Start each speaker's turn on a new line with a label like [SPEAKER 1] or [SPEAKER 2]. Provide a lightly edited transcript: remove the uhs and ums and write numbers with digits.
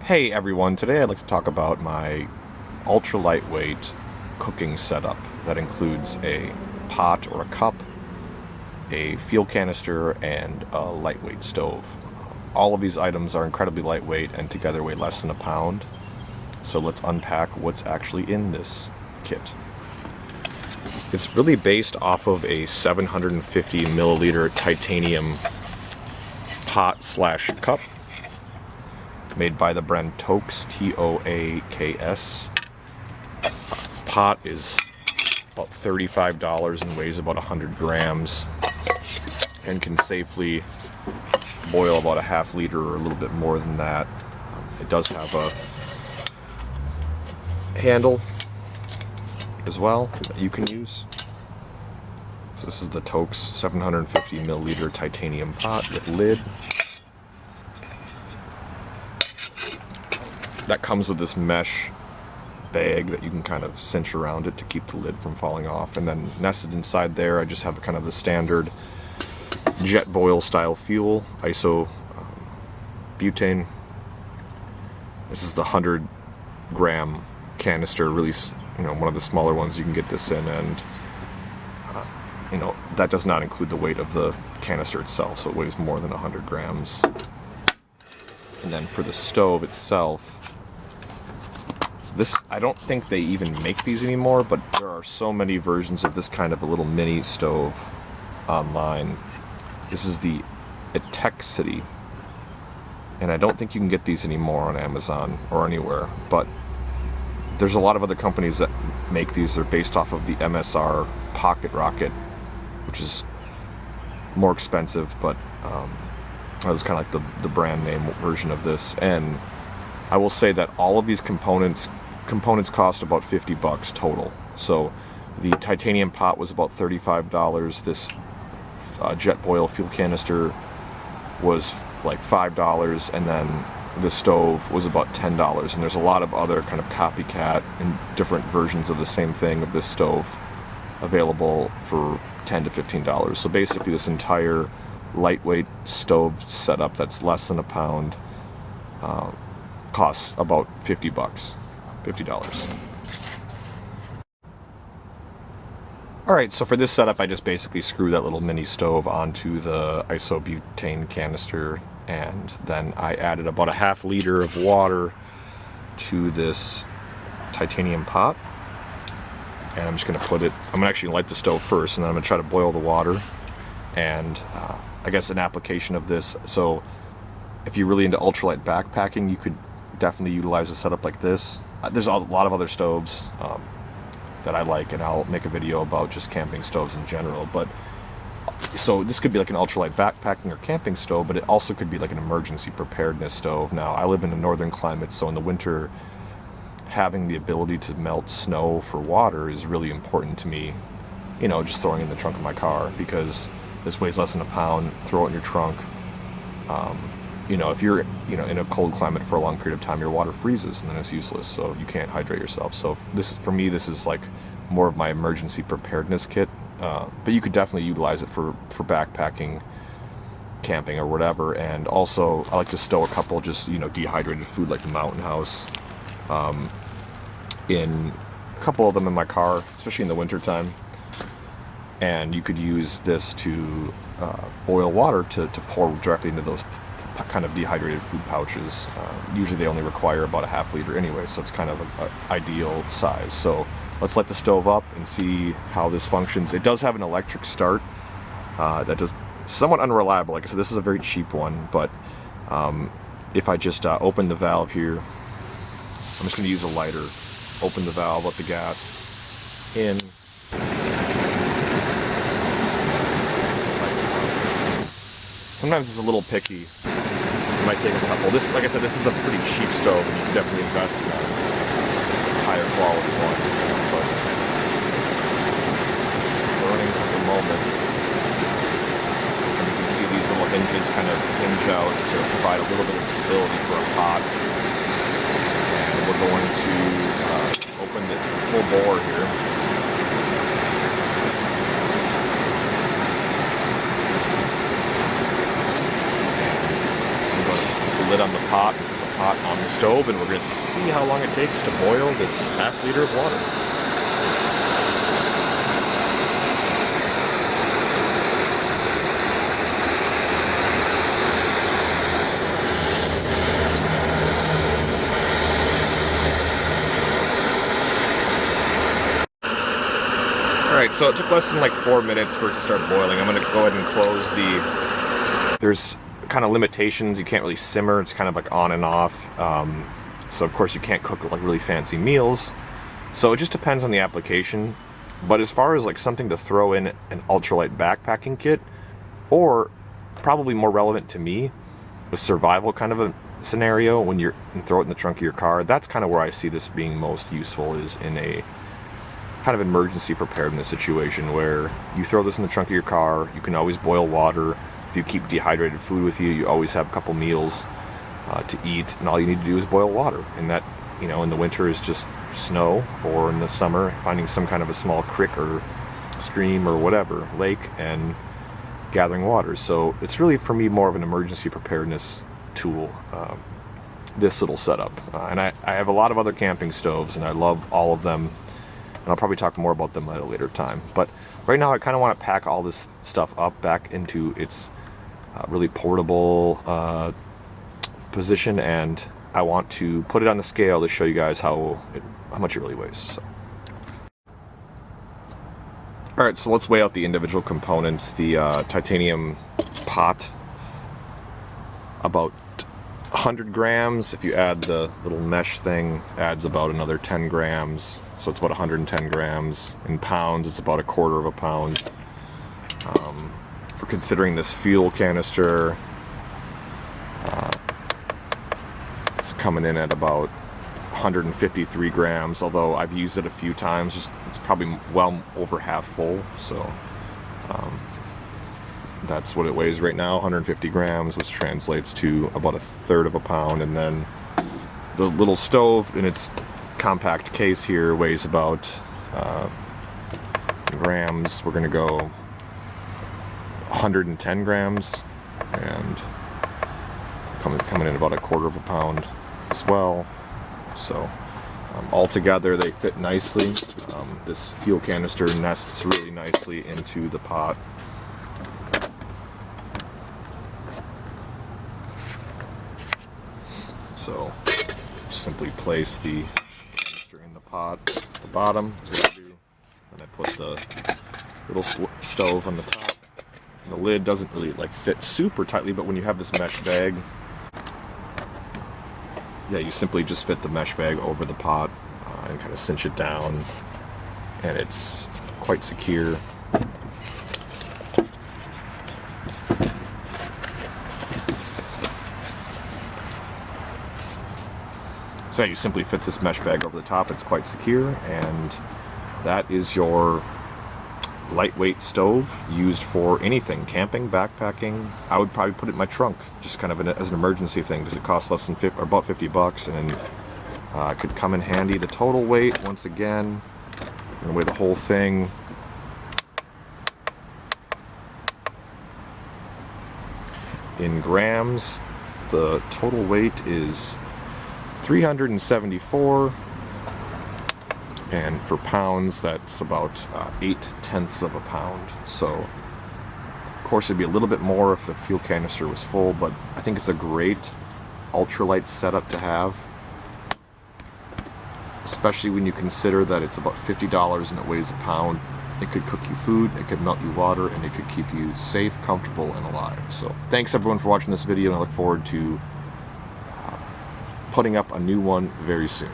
[SPEAKER 1] Hey everyone, today I'd like to talk about my ultra lightweight cooking setup that includes a pot or a cup, a fuel canister, and a lightweight stove. All of these items are incredibly lightweight and together weigh less than a pound. So let's unpack what's actually in this kit. It's really based off of a 750 milliliter titanium pot slash cup made by the brand Toaks, Toaks. Pot is about $35 and weighs about 100 grams and can safely boil about a half liter or a little bit more than that. It does have a handle as well that you can use. So this is the Toaks 750 milliliter titanium pot with lid. That comes with this mesh bag that you can kind of cinch around it to keep the lid from falling off. And then nested inside there, I just have kind of the standard jet boil style fuel, iso butane. This is the 100 gram canister, really, one of the smaller ones you can get this in, and that does not include the weight of the canister itself, so it weighs more than 100 grams. And then for the stove itself, I don't think they even make these anymore, but there are so many versions of this kind of a little mini stove online. This is the Etexity, and I don't think you can get these anymore on Amazon or anywhere, but there's a lot of other companies that make these. They're based off of the MSR Pocket Rocket, which is more expensive, but that was kind of like the brand name version of this. And I will say that all of these components cost about $50 total. So the titanium pot was about $35. This jet boil fuel canister was like $5, and then the stove was about $10. And there's a lot of other kind of copycat and different versions of the same thing of this stove available for $10 to $15. So basically this entire lightweight stove setup that's less than a pound costs about $50. Alright, so for this setup I just basically screw that little mini stove onto the isobutane canister, and then I added about a half liter of water to this titanium pot, and I'm just going to I'm going to actually light the stove first, and then I'm going to try to boil the water. And I guess an application of this, so if you're really into ultralight backpacking, you could definitely utilize a setup like this. There's a lot of other stoves that I like, and I'll make a video about just camping stoves in general. But so this could be like an ultralight backpacking or camping stove, but it also could be like an emergency preparedness stove. Now, I live in a northern climate, so in the winter, having the ability to melt snow for water is really important to me. Just throwing it in the trunk of my car, because this weighs less than a pound. Throw it in your trunk. If you're in a cold climate for a long period of time, your water freezes and then it's useless, so you can't hydrate yourself. So for me this is like more of my emergency preparedness kit, but you could definitely utilize it for backpacking, camping, or whatever. And also I like to stow a couple just dehydrated food, like the Mountain House, in a couple of them in my car, especially in the winter time. And you could use this to boil water to pour directly into those kind of dehydrated food pouches. Usually they only require about a half liter anyway, so it's kind of an ideal size. So let's light the stove up and see how this functions. It does have an electric start that is somewhat unreliable. Like I said, this is a very cheap one, but if I just open the valve here, I'm just going to use a lighter. Open the valve, let the gas in. Sometimes it's a little picky. It might take a couple. Like I said, this is a pretty cheap stove, and you can definitely invest in a higher quality one. But burning at the moment, and you can see these little hinges kind of hinge out to provide a little bit of stability for a pot. And we're going to open the full bore here. Lid on the pot, pot on the stove, and we're going to see how long it takes to boil this ½ liter of water. Alright, so it took less than like 4 minutes for it to start boiling. I'm going to go ahead and close the... There's kind of limitations. You can't really simmer. It's kind of like on and off. So of course you can't cook like really fancy meals. So it just depends on the application. But as far as like something to throw in an ultralight backpacking kit, or probably more relevant to me, a survival kind of a scenario when you throw it in the trunk of your car, that's kind of where I see this being most useful, is in a kind of emergency preparedness situation where you throw this in the trunk of your car. You can always boil water. If you keep dehydrated food with you, you always have a couple meals to eat, and all you need to do is boil water. And that, you know, in the winter is just snow, or in the summer finding some kind of a small creek or stream or whatever, lake, and gathering water. So it's really, for me, more of an emergency preparedness tool, this little setup. And I have a lot of other camping stoves, and I love all of them. And I'll probably talk more about them at a later time. But right now I kind of want to pack all this stuff up back into its really portable position, and I want to put it on the scale to show you guys how much it really weighs. So. Alright, so let's weigh out the individual components. The titanium pot, about 100 grams. If you add the little mesh thing, adds about another 10 grams. So it's about 110 grams. In pounds, it's about 1/4 pound. For considering this fuel canister, it's coming in at about 153 grams, although I've used it a few times. It's probably well over half full, so that's what it weighs right now, 150 grams, which translates to about 1/3 pound. And then the little stove in its compact case here weighs about grams. We're gonna go 110 grams, and coming in about 1/4 pound as well. So altogether they fit nicely. This fuel canister nests really nicely into the pot. So simply place the canister in the pot at the bottom, is what I do. And I put the little stove on the top. And the lid doesn't really like fit super tightly, but when you have this mesh bag, yeah, you simply just fit the mesh bag over the pot and kind of cinch it down, and it's quite secure. So you simply fit this mesh bag over the top. It's quite secure, and that is your lightweight stove used for anything, camping, backpacking. I would probably put it in my trunk, just kind of as an emergency thing, because it costs less than about 50 bucks, and it could come in handy. The total weight, once again, I'm gonna weigh the whole thing. In grams, the total weight is 374, and for pounds, that's about 0.8 pounds. So, of course, it'd be a little bit more if the fuel canister was full, but I think it's a great ultralight setup to have, especially when you consider that it's about $50 and it weighs a pound. It could cook you food, it could melt you water, and it could keep you safe, comfortable, and alive. So, thanks everyone for watching this video, and I look forward to putting up a new one very soon.